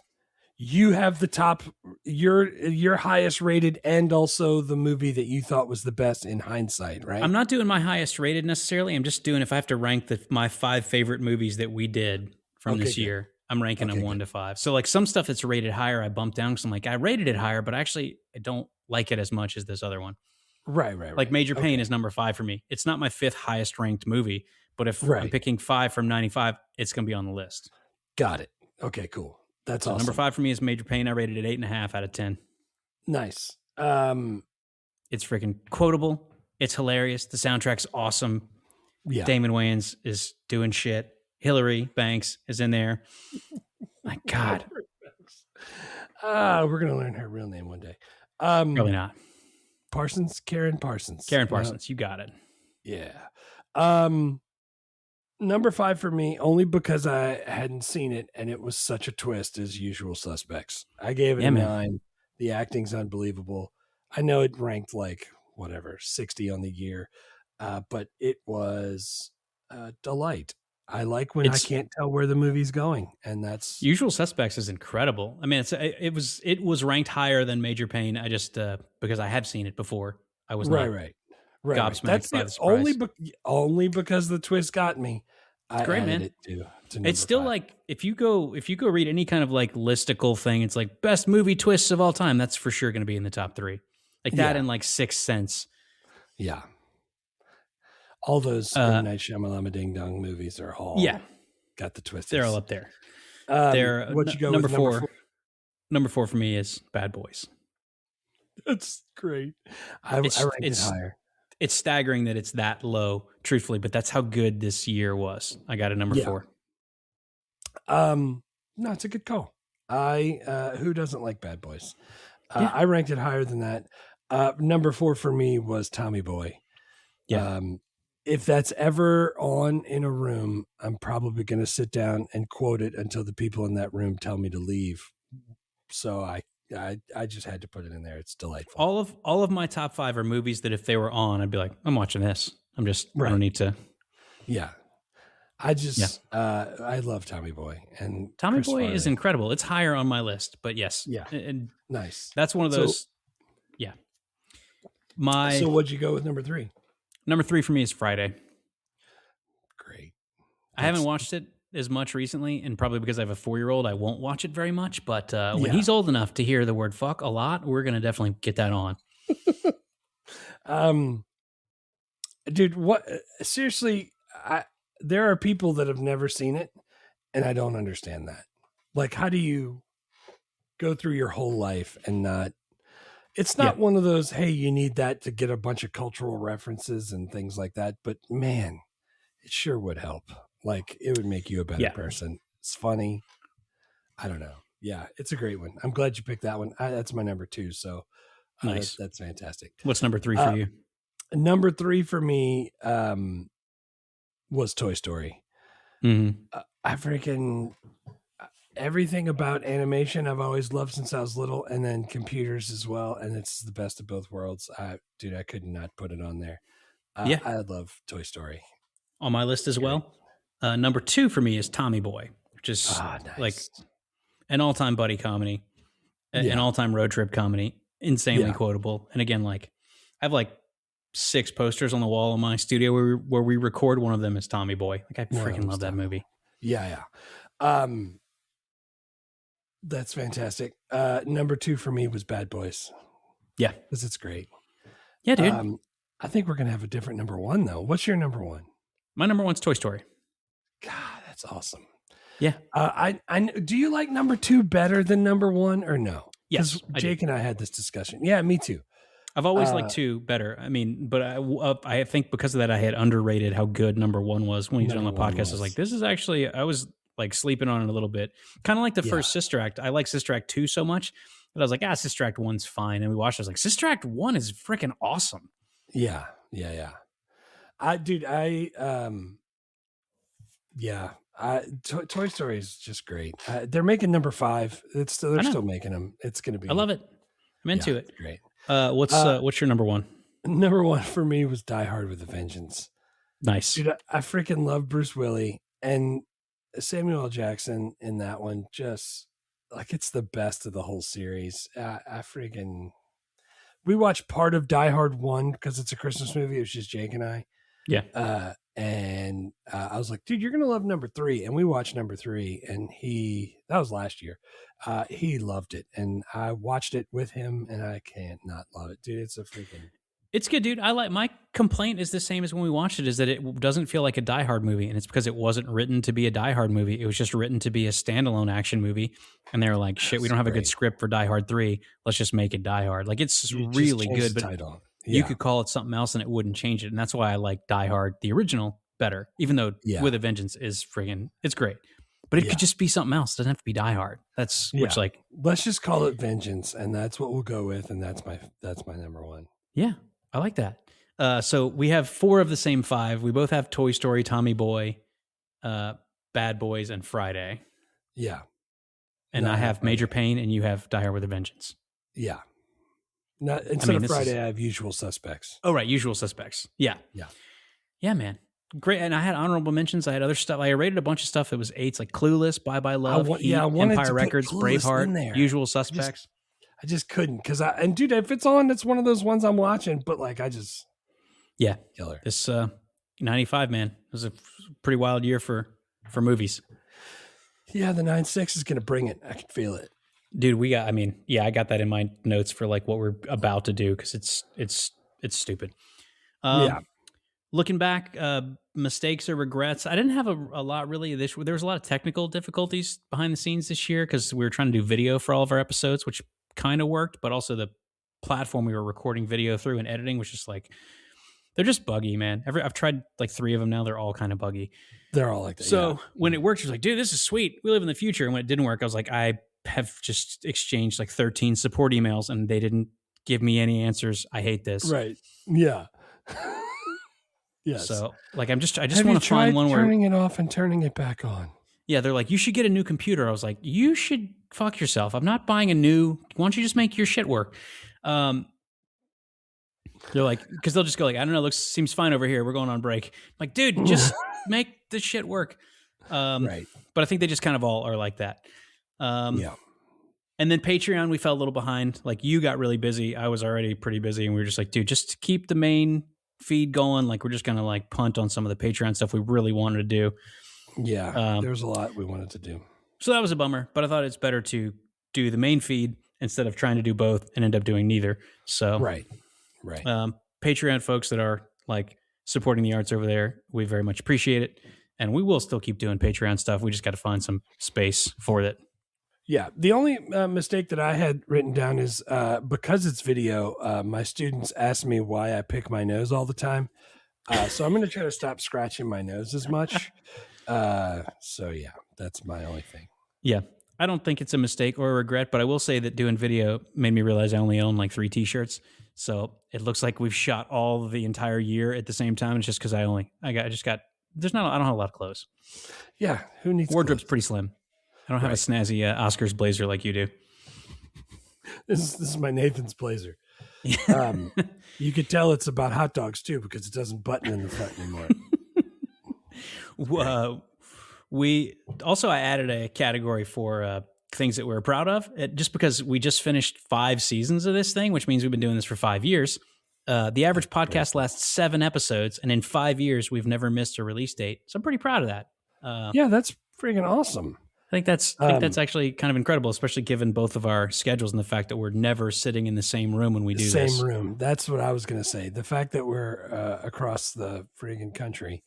you have the top, your highest rated, and also the movie that you thought was the best in hindsight, right? I'm not doing my highest rated necessarily. I'm just doing if I have to rank my 5 favorite movies that we did from this year. I'm ranking them 1 to 5. So like some stuff that's rated higher, I bumped down because I'm like I rated it higher, but actually I don't like it as much as this other one. Right. Like Major Payne is number 5 for me. It's not my 5th highest ranked movie, but if I'm picking 5 from 95, it's going to be on the list. Got it. Okay, cool. That's awesome. Number 5 for me is Major Payne. I rated it 8.5 out of 10. Nice. It's freaking quotable. It's hilarious. The soundtrack's awesome. Yeah. Damon Wayans is doing shit. Hillary Banks is in there. My God. We're gonna learn her real name one day. Probably not. Parsons, Karen Parsons. Karen Parsons, you got it. Yeah. Number 5 for me, only because I hadn't seen it and it was such a twist, as Usual Suspects. I gave it a 9. The acting's unbelievable. I know it ranked like 60 on the year, but it was a delight. I like when I can't tell where the movie's going, and that's Usual Suspects is incredible. I mean, it was ranked higher than Major Payne. I just because I have seen it before. I was right. Gobsmacked That's by the surprise. only because the twist got me. It's great, man. It's still 5. like if you go read any kind of like listicle thing, it's like best movie twists of all time. That's for sure going to be in the top 3, like that and like Sixth Sense. Yeah, all those M. Night Shyamalan Ding Dong movies are all got the twists. They're all up there. They're what you go number with 4. Number 4 for me is Bad Boys. That's great. I ranked it higher. It's staggering that it's that low, truthfully, but that's how good this year was. I got a number 4. No, it's a good call. Who doesn't like Bad Boys? I ranked it higher than that. Number 4 for me was Tommy Boy. Yeah. If that's ever on in a room, I'm probably going to sit down and quote it until the people in that room tell me to leave. So I just had to put it in there. It's delightful. All of my top 5 are movies that if they were on, I'd be like, I'm watching this. I don't need to. Yeah. I love Tommy Boy, and Tommy Chris Boy Farley is incredible. It's higher on my list, but yes. Yeah. And nice. That's one of those. So what'd you go with number 3? Number 3 for me is Friday. Great. I haven't watched it as much recently, and probably because I have a 4-year-old, I won't watch it very much. But when he's old enough to hear the word "fuck" a lot, we're gonna definitely get that on. Dude, what? Seriously, there are people that have never seen it, and I don't understand that. Like, how do you go through your whole life and not? It's not one of those, hey, you need that to get a bunch of cultural references and things like that. But man, it sure would help. Like, it would make you a better person. It's funny. I don't know. Yeah, it's a great one. I'm glad you picked that one. That's my number 2. So nice. That's fantastic. What's number 3 for you? Number 3 for me was Toy Story. Mm-hmm. I freaking everything about animation I've always loved since I was little, and then computers as well. And it's the best of both worlds. I could not put it on there. I love Toy Story. On my list as well. Number 2 for me is Tommy Boy, which is like an all-time buddy comedy, an all-time road trip comedy, insanely quotable. And again, like I have like 6 posters on the wall in my studio where we record. One of them is Tommy Boy. Like I freaking love that movie. Yeah. That's fantastic. Number 2 for me was Bad Boys. Yeah. Because it's great. Yeah, dude. I think we're going to have a different number 1 though. What's your number 1? My number 1's Toy Story. God, that's awesome. Yeah. I do you like number 2 better than number 1 or no? Yes. Jake and I had this discussion. Yeah, me too. I've always liked 2 better. I mean, but I think because of that, I had underrated how good number 1 was when you did on the podcast. I was like, this is actually, I was like sleeping on it a little bit. Kind of like the first Sister Act. I like Sister Act 2 so much that I was like, Sister Act 1's fine. And we watched it. I was like, Sister Act 1 is freaking awesome. Yeah. Toy Story is just great. They're making number 5. They're still making them. It's going to be. I love it. I'm into it. Great. What's your number 1? Number 1 for me was Die Hard with a Vengeance. Nice. Dude, I freaking love Bruce Willis and Samuel L. Jackson in that one. Just like it's the best of the whole series. We watched part of Die Hard 1 because it's a Christmas movie. It was just Jake and I. Yeah. And I was like, dude, you're going to love number 3. And we watched number 3 and that was last year. He loved it. And I watched it with him and I can't not love it, dude. It's good, dude. My complaint is the same as when we watched it, is that it doesn't feel like a Die Hard movie. And it's because it wasn't written to be a Die Hard movie. It was just written to be a standalone action movie. And they were like, shit, we don't have a good script for Die Hard 3. Let's just make it Die Hard. Like, it's really good, but you could call it something else and it wouldn't change it. And that's why I like Die Hard, the original, better, even though With a Vengeance is it's great. But it could just be something else. It doesn't have to be Die Hard. Let's just call it Vengeance, and that's what we'll go with, and that's my number 1. Yeah, I like that. So we have 4 of the same 5. We both have Toy Story, Tommy Boy, Bad Boys, and Friday. Yeah. And I have Major Payne, and you have Die Hard with a Vengeance. Yeah. Instead of Friday, I have Usual Suspects. Oh, right. Usual Suspects. Yeah. Yeah. Yeah, man. Great. And I had honorable mentions. I had other stuff. I rated a bunch of stuff that was 8s, like Clueless, Bye Bye Love, Empire Records, Braveheart, Usual Suspects. I just couldn't and dude, if it's on, it's one of those ones I'm watching, but like killer. This 95, man, it was a pretty wild year for movies. Yeah, the 9.6 is going to bring it. I can feel it. Dude, I got that in my notes for like what we're about to do because it's stupid. Looking back, mistakes or regrets. I didn't have a lot really this. There was a lot of technical difficulties behind the scenes this year because we were trying to do video for all of our episodes, which kind of worked, but also the platform we were recording video through and editing was just like, they're just buggy, man. I've tried like 3 of them now. They're all kind of buggy. They're all like that. So when it worked, it was like, dude, this is sweet. We live in the future. And when it didn't work, I was like, I have just exchanged like 13 support emails and they didn't give me any answers. I hate this. Right. Yeah. Yes. So like, I just want to find one where turning it off and turning it back on. Yeah. They're like, you should get a new computer. I was like, you should fuck yourself. I'm not buying a new, why don't you just make your shit work? They're like, because they'll just go like, I don't know, seems fine over here. We're going on break. I'm like, dude, just make the shit work. Right. But I think they just kind of all are like that. Yeah. And then Patreon, we fell a little behind. Like you got really busy. I was already pretty busy. And we were just like, dude, just to keep the main feed going. Like we're just going to like punt on some of the Patreon stuff we really wanted to do. Yeah. There's a lot we wanted to do. So that was a bummer, but I thought it's better to do the main feed instead of trying to do both and end up doing neither. So Right. Patreon folks that are like supporting the arts over there, we very much appreciate it. And we will still keep doing Patreon stuff. We just got to find some space for it. Yeah. The only mistake that I had written down is because it's video, my students ask me why I pick my nose all the time. So I'm going to try to stop scratching my nose as much. So yeah, that's my only thing. Yeah. I don't think it's a mistake or a regret, but I will say that doing video made me realize I only own like 3 t-shirts. So it looks like we've shot all the entire year at the same time. It's just because I don't have a lot of clothes. Yeah. Who needs wardrobe's clothes? Pretty slim. I don't have a snazzy Oscars blazer like you do. This is my Nathan's blazer. You could tell it's about hot dogs too, because it doesn't button in the front anymore. I added a category for things that we're proud of, just because we just finished 5 seasons of this thing, which means we've been doing this for 5 years. The average podcast lasts 7 episodes, and in 5 years, we've never missed a release date. So I'm pretty proud of that. Yeah, that's freaking awesome. I think that's actually kind of incredible, especially given both of our schedules and the fact that we're never sitting in the same room when we do this. Same room. That's what I was going to say. The fact that we're across the freaking country,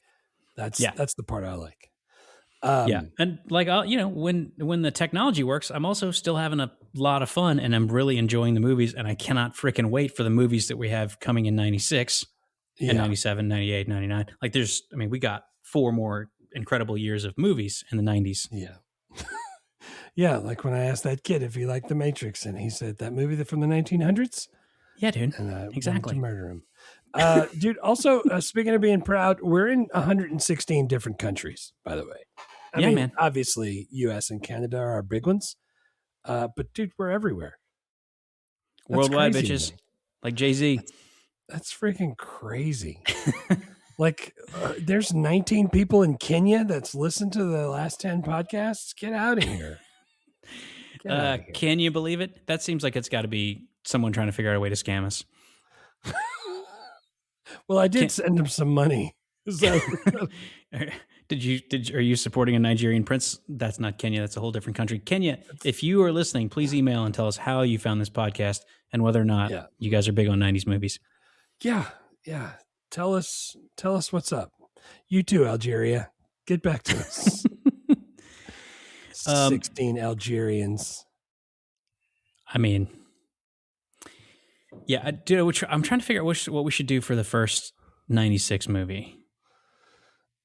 that's the part I like. And like, when the technology works, I'm also still having a lot of fun, and I'm really enjoying the movies, and I cannot freaking wait for the movies that we have coming in 96 and 97, 98, 99. Like we got 4 more incredible years of movies in the 90s. Yeah. Yeah, like when I asked that kid if he liked The Matrix, and he said, that movie from the 1900s? Yeah, dude. And I exactly. wanted to murder him. Dude, also, speaking of being proud, we're in 116 different countries, by the way. I Yeah, mean, man. obviously, U.S. and Canada are our big ones. But dude, we're everywhere. That's Worldwide, crazy to bitches. me. Like Jay-Z. That's freaking crazy. Like, there's 19 people in Kenya that's listened to the last 10 podcasts. Get out of here. Get out of here. Can you believe it? That seems like it's got to be someone trying to figure out a way to scam us. Well, I did send him some money. So, Are you supporting a Nigerian prince? That's not Kenya. That's a whole different country. Kenya, if you are listening, please email and tell us how you found this podcast and whether or not you guys are big on 90s movies. yeah. Tell us what's up. You too, Algeria. Get back to us. 16 Algerians. I mean, yeah, dude, I'm trying to figure out what we should do for the first 96 movie.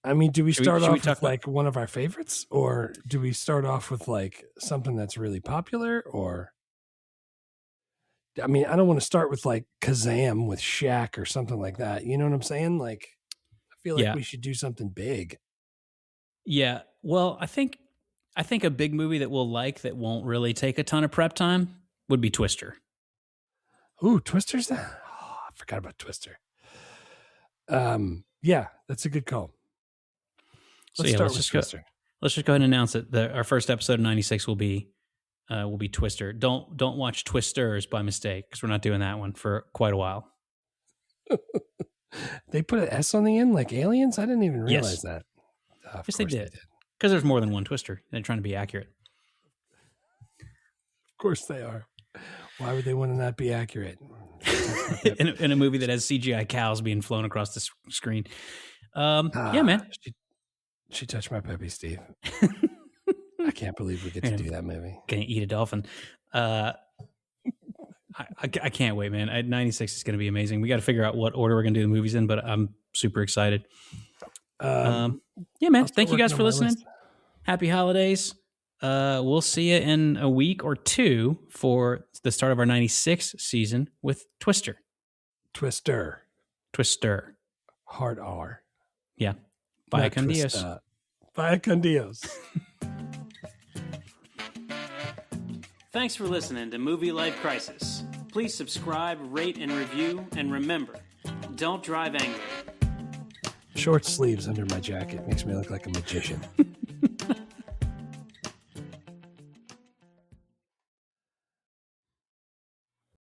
I mean, do we start off with like one of our favorites, or do we start off with like something that's really popular? Or, I mean, I don't want to start with like Kazam with Shaq or something like that. You know what I'm saying? Like, I feel like we should do something big. Yeah. Well, I think a big movie that we'll like that won't really take a ton of prep time would be Twister. Ooh, Twister's that? Oh, I forgot about Twister. Yeah, that's a good call. Let's start with Twister. Let's just go ahead and announce it. Our first episode of 96 will be Twister. Don't watch Twisters by mistake, because we're not doing that one for quite a while. They put an S on the end like aliens? I didn't even realize that. Yes, they did. Because there's more than one Twister. They're trying to be accurate. Of course they are. Why would they want to not be accurate? in a movie that has CGI cows being flown across the screen. Yeah, man. She touched my puppy, Steve. I can't believe we get to do that movie. Gonna eat a dolphin. I can't wait, man. 96 is going to be amazing. We got to figure out what order we're going to do the movies in, but I'm super excited. Yeah, man. Thank you guys for listening. Happy holidays. We'll see you in a week or two for the start of our 96 season with Twister. Twister. Hard R. Yeah. Vaya con Dios. Vaya con Dios. Thanks for listening to Movie Life Crisis. Please subscribe, rate, and review. And remember, don't drive angry. Short sleeves under my jacket makes me look like a magician.